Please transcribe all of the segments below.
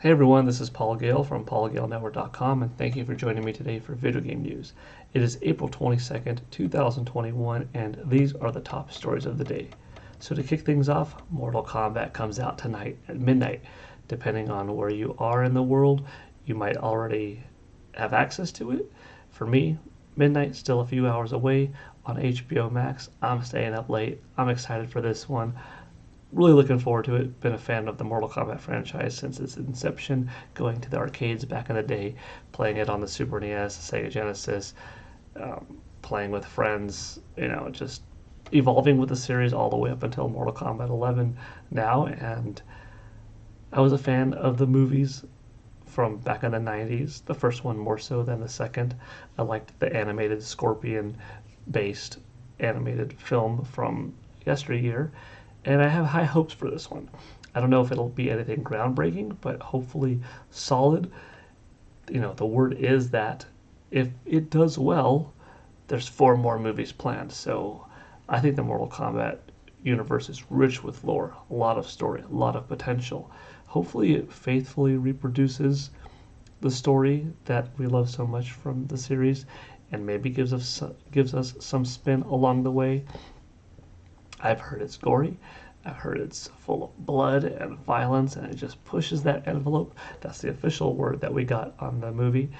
Hey everyone, this is Paul Gale from paulgalenetwork.com, and thank you for joining me today for video game news. It is April 22nd, 2021, and these are the top stories of the day. So to kick things off, Mortal Kombat comes out tonight at midnight. Depending on where you are in the world, you might already have access to it. For me, midnight, still a few hours away on HBO Max. I'm staying up late. I'm excited for this one. Really looking forward to it. Been a fan of the Mortal Kombat franchise since its inception, going to the arcades back in the day, playing it on the Super NES, the Sega Genesis, playing with friends, just evolving with the series all the way up until Mortal Kombat 11 now. And I was a fan of the movies from back in the 90s, the first one more so than the second. I liked the animated Scorpion based animated film from yesteryear, and I have high hopes for this one. I don't know if it'll be anything groundbreaking, but hopefully solid. The word is that if it does well, there's 4 more movies planned. So I think the Mortal Kombat universe is rich with lore, a lot of story, a lot of potential. Hopefully it faithfully reproduces the story that we love so much from the series, and maybe gives us some spin along the way. I've heard it's gory. I've heard it's full of blood and violence, and it just pushes that envelope. That's the official word that we got on the movie.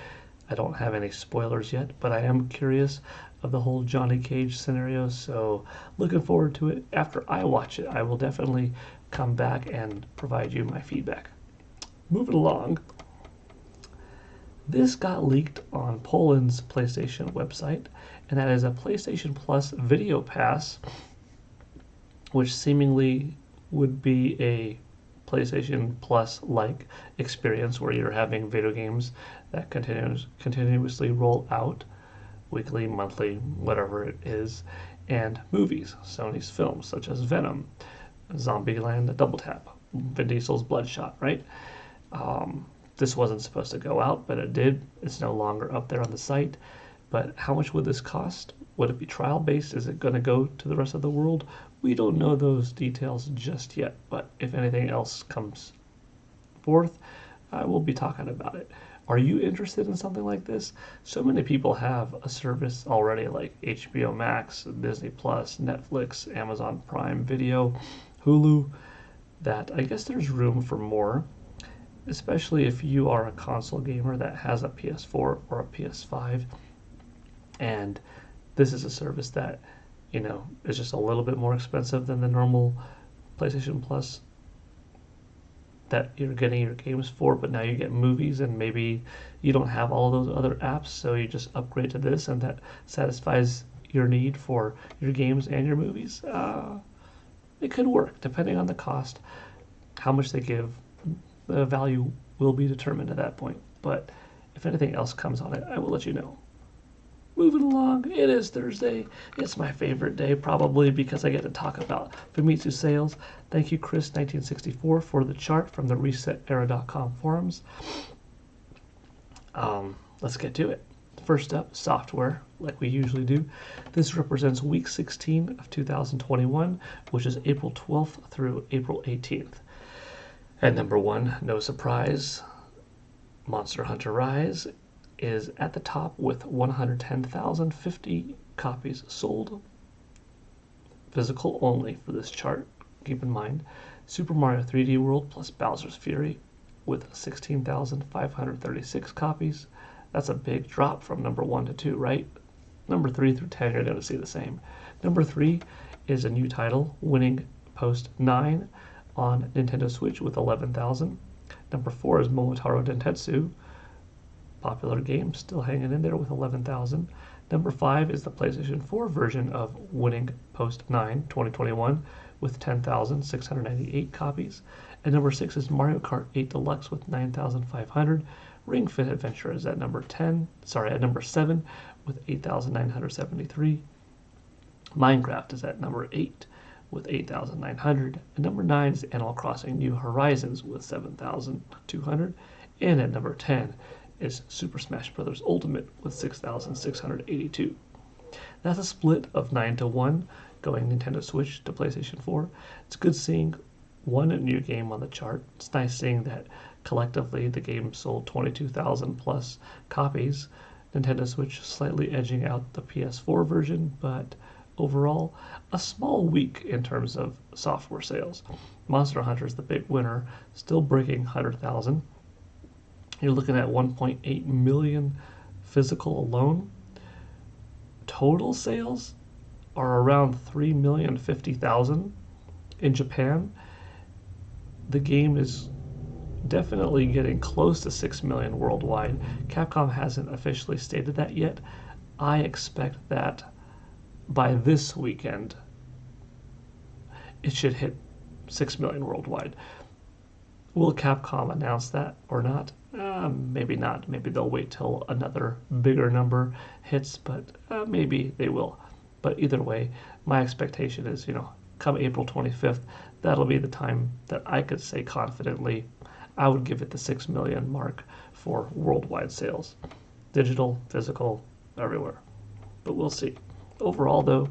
I don't have any spoilers yet, but I am curious of the whole Johnny Cage scenario, so looking forward to it. After I watch it, I will definitely come back and provide you my feedback. Moving along, this got leaked on Poland's PlayStation website, and that is a PlayStation Plus video pass, which seemingly would be a PlayStation Plus-like experience where you're having video games that continuously roll out weekly, monthly, whatever it is, and movies, Sony's films such as Venom, Zombieland, Double Tap, Vin Diesel's Bloodshot, right? This wasn't supposed to go out, but it did. It's no longer up there on the site. But how much would this cost? Would it be trial based? Is it going to go to the rest of the world? We don't know those details just yet, but if anything else comes forth, I will be talking about it. Are you interested in something like this? So many people have a service already like HBO Max, Disney Plus, Netflix, Amazon Prime Video, Hulu, that I guess there's room for more, especially if you are a console gamer that has a PS4 or a PS5. And this is a service that, is just a little bit more expensive than the normal PlayStation Plus that you're getting your games for, but now you get movies, and maybe you don't have all of those other apps, so you just upgrade to this, and that satisfies your need for your games and your movies. It could work, depending on the cost. How much they give, the value will be determined at that point. But if anything else comes on it, I will let you know. Moving along, it is Thursday. It's my favorite day, probably because I get to talk about Famitsu Sales. Thank you, Chris1964, for the chart from the ResetEra.com forums. Let's get to it. First up, software, like we usually do. This represents week 16 of 2021, which is April 12th through April 18th. At number 1, no surprise, Monster Hunter Rise is at the top with 110,050 copies sold. Physical only for this chart, keep in mind. Super Mario 3D World plus Bowser's Fury with 16,536 copies. That's a big drop from number 1 to 2, right? Number 3 through 10, you're going to see the same. Number 3 is a new title, Winning Post 9 on Nintendo Switch with 11,000. Number 4 is Momotaro Dentetsu, popular game, still hanging in there with 11,000. Number 5 is the PlayStation 4 version of Winning Post 9 2021 with 10,698 copies. And number 6 is Mario Kart 8 Deluxe with 9,500. Ring Fit Adventure is at number 7 with 8,973. Minecraft is at number 8 with 8,900. And number 9 is Animal Crossing New Horizons with 7,200. And at number 10 is Super Smash Bros. Ultimate with 6,682. That's a split of 9-1 going Nintendo Switch to PlayStation 4. It's good seeing one new game on the chart. It's nice seeing that collectively the game sold 22,000 plus copies. Nintendo Switch slightly edging out the PS4 version, but overall a small week in terms of software sales. Monster Hunter is the big winner, still breaking 100,000. You're looking at 1.8 million physical alone. Total sales are around 3,050,000 in Japan. The game is definitely getting close to 6 million worldwide. Capcom hasn't officially stated that yet. I expect that by this weekend it should hit 6 million worldwide. Will Capcom announce that or not? Maybe not. Maybe they'll wait till another bigger number hits, but maybe they will. But either way, my expectation is, come April 25th, that'll be the time that I could say confidently I would give it the 6 million mark for worldwide sales. Digital, physical, everywhere. But we'll see. Overall, though,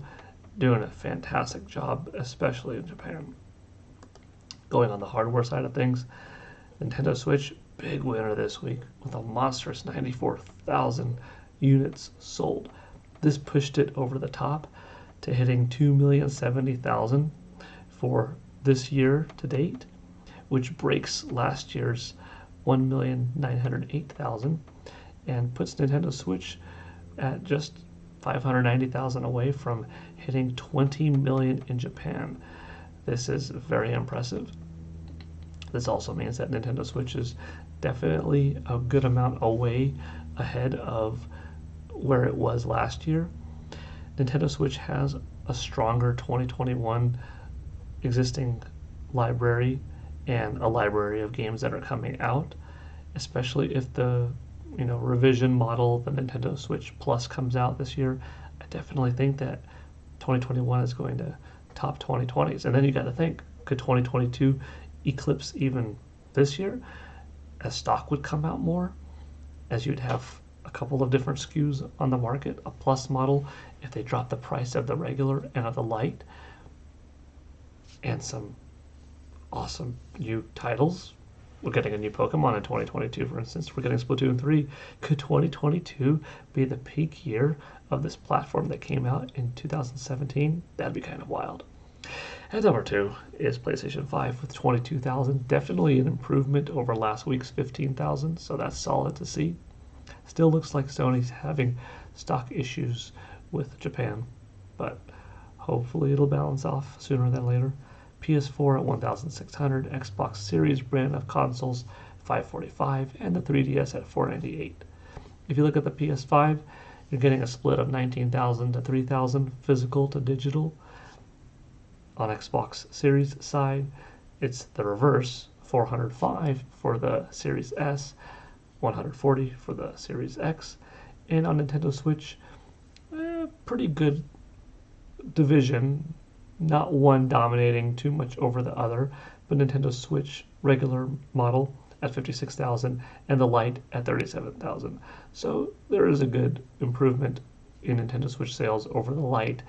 doing a fantastic job, especially in Japan. Going on the hardware side of things, Nintendo Switch, big winner this week with a monstrous 94,000 units sold. This pushed it over the top to hitting 2,070,000 for this year to date, which breaks last year's 1,908,000 and puts Nintendo Switch at just 590,000 away from hitting 20 million in Japan. This is very impressive. This also means that Nintendo Switch is definitely a good amount away ahead of where it was last year. Nintendo Switch has a stronger 2021 existing library and a library of games that are coming out, especially if the revision model, the Nintendo Switch Plus, comes out this year. I definitely think that 2021 is going to top 2020s. And then you got to think, could 2022 eclipse even this year, as stock would come out more, as you'd have a couple of different SKUs on the market, a Plus model, if they drop the price of the regular and of the Lite, and some awesome new titles. We're getting a new Pokemon in 2022, for instance. We're getting Splatoon 3. Could 2022 be the peak year of this platform that came out in 2017? That'd be kind of wild. And number 2 is PlayStation 5 with 22,000. Definitely an improvement over last week's 15,000, so that's solid to see. Still looks like Sony's having stock issues with Japan, but hopefully it'll balance off sooner than later. PS4 at 1,600, Xbox Series brand of consoles 545, and the 3DS at 498. If you look at the PS5, you're getting a split of 19,000 to 3,000 physical to digital. On Xbox Series side, it's the reverse, 405 for the Series S, 140 for the Series X. And on Nintendo Switch, pretty good division, not one dominating too much over the other, but Nintendo Switch regular model at 56,000 and the Lite at 37,000. So there is a good improvement in Nintendo Switch sales over the Lite.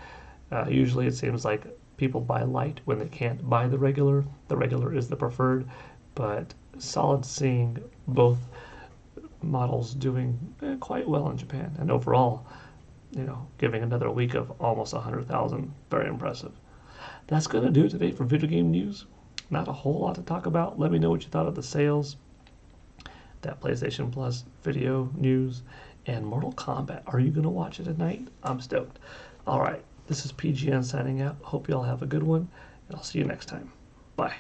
Usually it seems like people buy Lite when they can't buy the regular. The regular is the preferred, but solid seeing both models doing quite well in Japan. And overall, giving another week of almost 100,000, very impressive. That's going to do it today for video game news. Not a whole lot to talk about. Let me know what you thought of the sales, that PlayStation Plus video news, and Mortal Kombat. Are you going to watch it tonight? I'm stoked. All right, this is PGN signing out. Hope you all have a good one, and I'll see you next time. Bye.